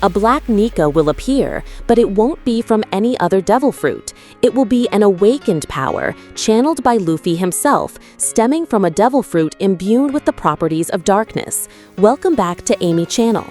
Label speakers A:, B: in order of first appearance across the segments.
A: A Black Nika will appear, but it won't be from any other devil fruit. It will be an awakened power, channeled by Luffy himself, stemming from a devil fruit imbued with the properties of darkness. Welcome back to Amy Channel.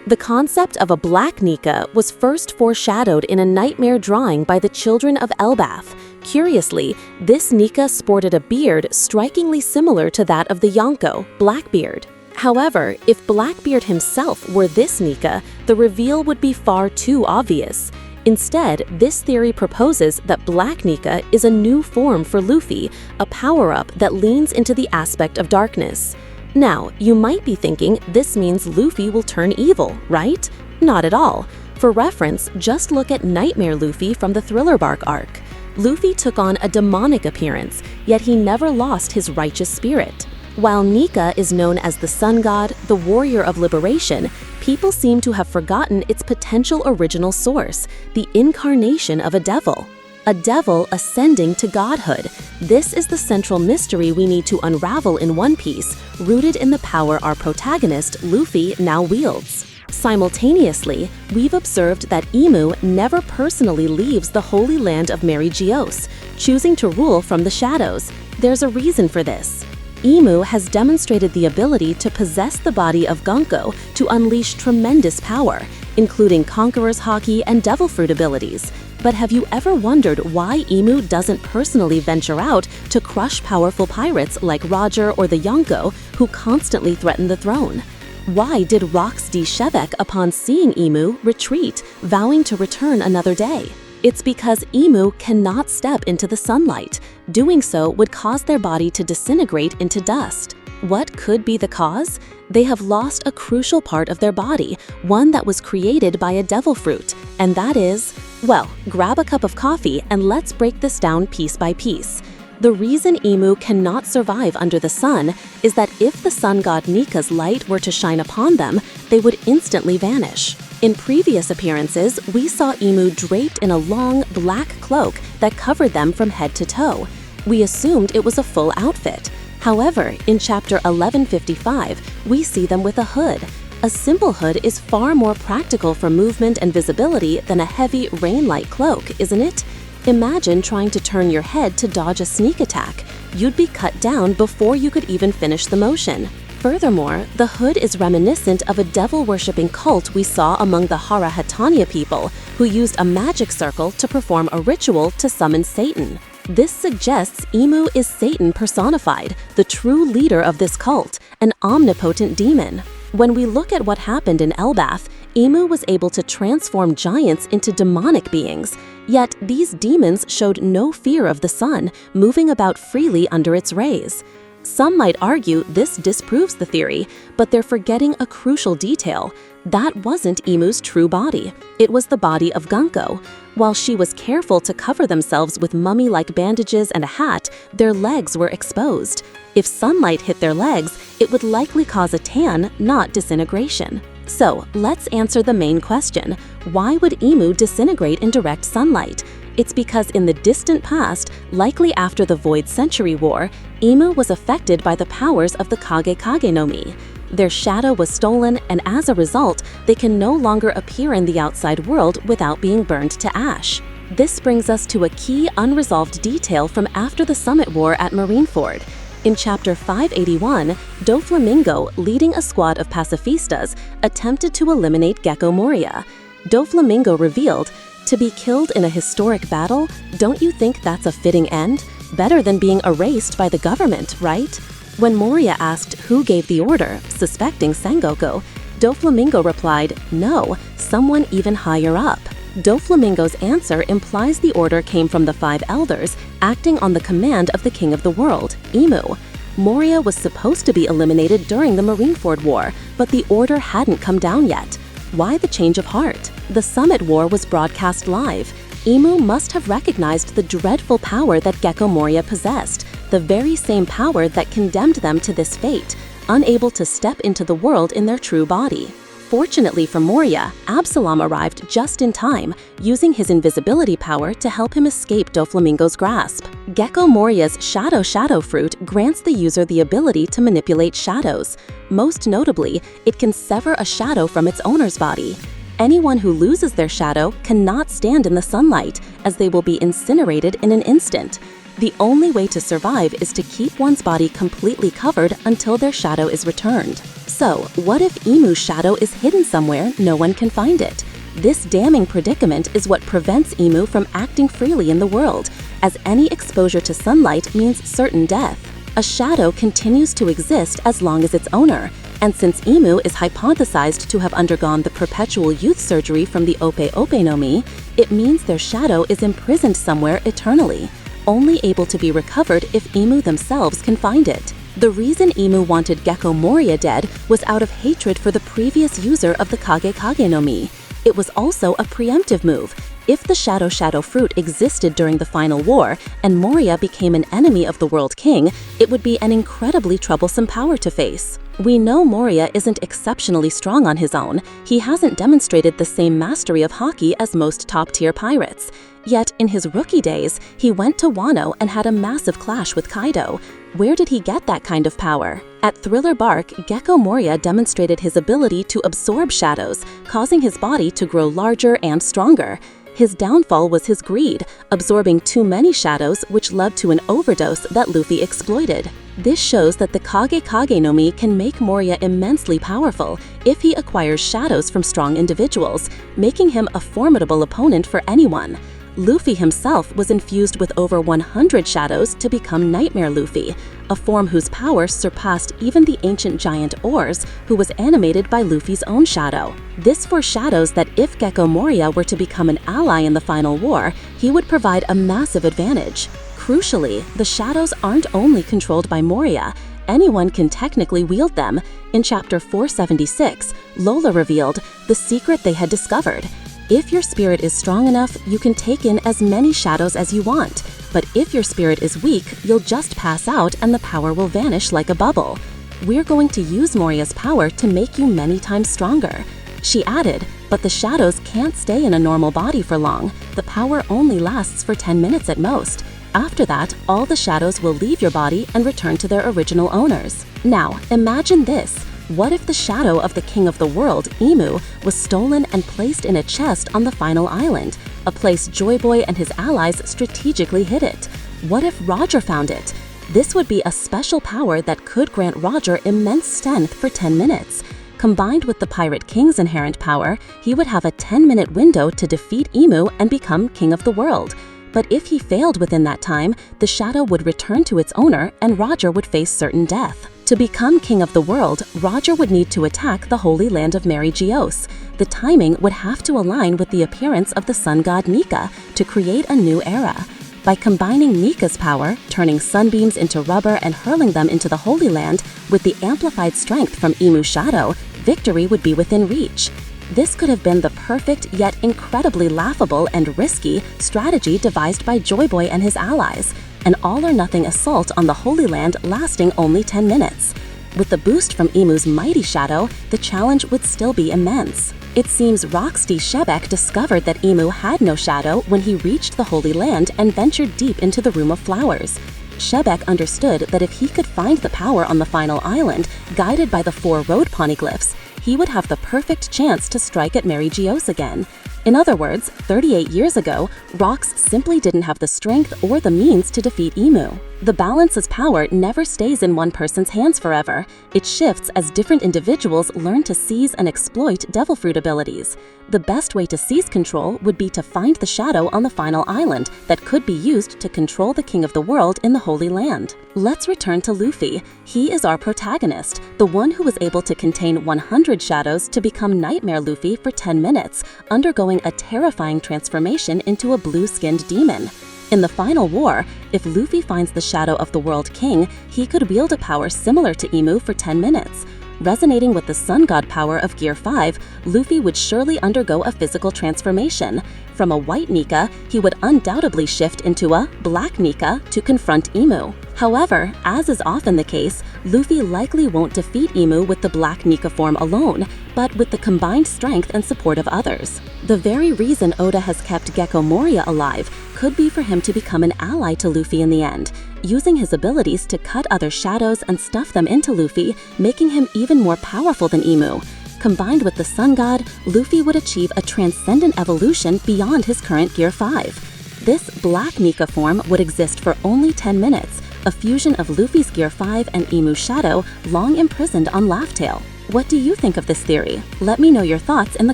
A: The concept of a Black Nika was first foreshadowed in a nightmare drawing by the children of Elbaf. Curiously, this Nika sported a beard strikingly similar to that of the Yonko, Blackbeard. However, if Blackbeard himself were this Nika, the reveal would be far too obvious. Instead, this theory proposes that Black Nika is a new form for Luffy, a power-up that leans into the aspect of darkness. Now, you might be thinking this means Luffy will turn evil, right? Not at all. For reference, just look at Nightmare Luffy from the Thriller Bark arc. Luffy took on a demonic appearance, yet he never lost his righteous spirit. While Nika is known as the sun god, the warrior of liberation, people seem to have forgotten its potential original source, the incarnation of a devil. A devil ascending to godhood. This is the central mystery we need to unravel in One Piece, rooted in the power our protagonist, Luffy, now wields. Simultaneously, we've observed that Imu never personally leaves the holy land of Mary Geoise, choosing to rule from the shadows. There's a reason for this. Imu has demonstrated the ability to possess the body of Gunko to unleash tremendous power, including Conqueror's Haki and Devil Fruit abilities. But have you ever wondered why Imu doesn't personally venture out to crush powerful pirates like Roger or the Yonko, who constantly threaten the throne? Why did Rox D. Shevek, upon seeing Imu, retreat, vowing to return another day? It's because Imu cannot step into the sunlight. Doing so would cause their body to disintegrate into dust. What could be the cause? They have lost a crucial part of their body, one that was created by a devil fruit, and that is, well, grab a cup of coffee and let's break this down piece by piece. The reason Imu cannot survive under the sun is that if the sun god Nika's light were to shine upon them, they would instantly vanish. In previous appearances, we saw Imu draped in a long, black cloak that covered them from head to toe. We assumed it was a full outfit. However, in chapter 1155, we see them with a hood. A simple hood is far more practical for movement and visibility than a heavy, rain-like cloak, isn't it? Imagine trying to turn your head to dodge a sneak attack. You'd be cut down before you could even finish the motion. Furthermore, the hood is reminiscent of a devil-worshipping cult we saw among the Hara-Hatania people, who used a magic circle to perform a ritual to summon Satan. This suggests Imu is Satan personified, the true leader of this cult, an omnipotent demon. When we look at what happened in Elbaf, Imu was able to transform giants into demonic beings. Yet these demons showed no fear of the sun, moving about freely under its rays. Some might argue this disproves the theory, but they're forgetting a crucial detail. That wasn't Imu's true body. It was the body of Gunko. While she was careful to cover themselves with mummy-like bandages and a hat, their legs were exposed. If sunlight hit their legs, it would likely cause a tan, not disintegration. So, let's answer the main question. Why would Imu disintegrate in direct sunlight? It's because in the distant past, likely after the Void Century War, Imu was affected by the powers of the Kage Kage no Mi. Their shadow was stolen, and as a result, they can no longer appear in the outside world without being burned to ash. This brings us to a key unresolved detail from after the Summit War at Marineford. In chapter 581, Doflamingo, leading a squad of pacifistas, attempted to eliminate Gecko Moria. Doflamingo revealed, "To be killed in a historic battle, don't you think that's a fitting end? Better than being erased by the government, right?" When Moria asked who gave the order, suspecting Sengoku, Doflamingo replied, "No, someone even higher up." Doflamingo's answer implies the order came from the five elders, acting on the command of the king of the world, Imu. Moria was supposed to be eliminated during the Marineford War, but the order hadn't come down yet. Why the change of heart? The Summit War was broadcast live. Imu must have recognized the dreadful power that Gecko Moria possessed, the very same power that condemned them to this fate, unable to step into the world in their true body. Fortunately for Moria, Absalom arrived just in time, using his invisibility power to help him escape Doflamingo's grasp. Gecko Moria's Shadow Fruit grants the user the ability to manipulate shadows. Most notably, it can sever a shadow from its owner's body. Anyone who loses their shadow cannot stand in the sunlight, as they will be incinerated in an instant. The only way to survive is to keep one's body completely covered until their shadow is returned. So, what if Emu's shadow is hidden somewhere no one can find it? This damning predicament is what prevents Emu from acting freely in the world, as any exposure to sunlight means certain death. A shadow continues to exist as long as its owner, and since Emu is hypothesized to have undergone the perpetual youth surgery from the Ope Ope no Mi, it means their shadow is imprisoned somewhere eternally, only able to be recovered if Emu themselves can find it. The reason Emu wanted Gecko Moria dead was out of hatred for the previous user of the Kage Kage no Mi. It was also a preemptive move. If the Shadow fruit existed during the final war and Moria became an enemy of the World King, it would be an incredibly troublesome power to face. We know Moria isn't exceptionally strong on his own. He hasn't demonstrated the same mastery of Haki as most top-tier pirates. Yet, in his rookie days, he went to Wano and had a massive clash with Kaido. Where did he get that kind of power? At Thriller Bark, Gecko Moria demonstrated his ability to absorb shadows, causing his body to grow larger and stronger. His downfall was his greed, absorbing too many shadows, which led to an overdose that Luffy exploited. This shows that the Kage Kage no Mi can make Moria immensely powerful if he acquires shadows from strong individuals, making him a formidable opponent for anyone. Luffy himself was infused with over 100 shadows to become Nightmare Luffy, a form whose power surpassed even the ancient giant Oars, who was animated by Luffy's own shadow. This foreshadows that if Gecko Moria were to become an ally in the final war, he would provide a massive advantage. Crucially, the shadows aren't only controlled by Moria. Anyone can technically wield them. In chapter 476, Lola revealed the secret they had discovered. If your spirit is strong enough, you can take in as many shadows as you want. But if your spirit is weak, you'll just pass out and the power will vanish like a bubble. We're going to use Moria's power to make you many times stronger. She added, but the shadows can't stay in a normal body for long. The power only lasts for 10 minutes at most. After that, all the shadows will leave your body and return to their original owners. Now, imagine this. What if the shadow of the King of the World, Emu, was stolen and placed in a chest on the final island, a place Joy Boy and his allies strategically hid it? What if Roger found it? This would be a special power that could grant Roger immense strength for 10 minutes. Combined with the Pirate King's inherent power, he would have a 10-minute window to defeat Emu and become King of the World. But if he failed within that time, the shadow would return to its owner and Roger would face certain death. To become King of the World, Roger would need to attack the Holy Land of Mary Geos. The timing would have to align with the appearance of the sun god Nika to create a new era. By combining Nika's power, turning sunbeams into rubber and hurling them into the Holy Land, with the amplified strength from Emu's shadow, victory would be within reach. This could have been the perfect yet incredibly laughable and risky strategy devised by Joy Boy and his allies, an all-or-nothing assault on the Holy Land lasting only 10 minutes. With the boost from Emu's mighty shadow, the challenge would still be immense. It seems Roxy Shebek discovered that Emu had no shadow when he reached the Holy Land and ventured deep into the Room of Flowers. Shebek understood that if he could find the power on the final island, guided by the 4 road poneglyphs, he would have the perfect chance to strike at Mary Geos again. In other words, 38 years ago, Rox simply didn't have the strength or the means to defeat Emu. The balance's power never stays in one person's hands forever. It shifts as different individuals learn to seize and exploit Devil Fruit abilities. The best way to seize control would be to find the shadow on the final island that could be used to control the King of the World in the Holy Land. Let's return to Luffy. He is our protagonist, the one who was able to contain 100 shadows to become Nightmare Luffy for 10 minutes, undergoing a terrifying transformation into a blue-skinned demon. In the final war, if Luffy finds the shadow of the World King, he could wield a power similar to Emu for 10 minutes. Resonating with the Sun God power of Gear 5, Luffy would surely undergo a physical transformation. From a White Nika, he would undoubtedly shift into a Black Nika to confront Emu. However, as is often the case, Luffy likely won't defeat Emu with the Black Nika form alone, but with the combined strength and support of others. The very reason Oda has kept Gecko Moria alive could be for him to become an ally to Luffy in the end, using his abilities to cut other shadows and stuff them into Luffy, making him even more powerful than Emu.
B: Combined with the Sun God, Luffy would achieve a transcendent evolution beyond his current Gear 5. This Black Nika form would exist for only 10 minutes, a fusion of Luffy's Gear 5 and Imu's shadow long imprisoned on Laugh Tale. What do you think of this theory? Let me know your thoughts in the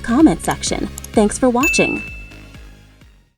B: comment section. Thanks for watching!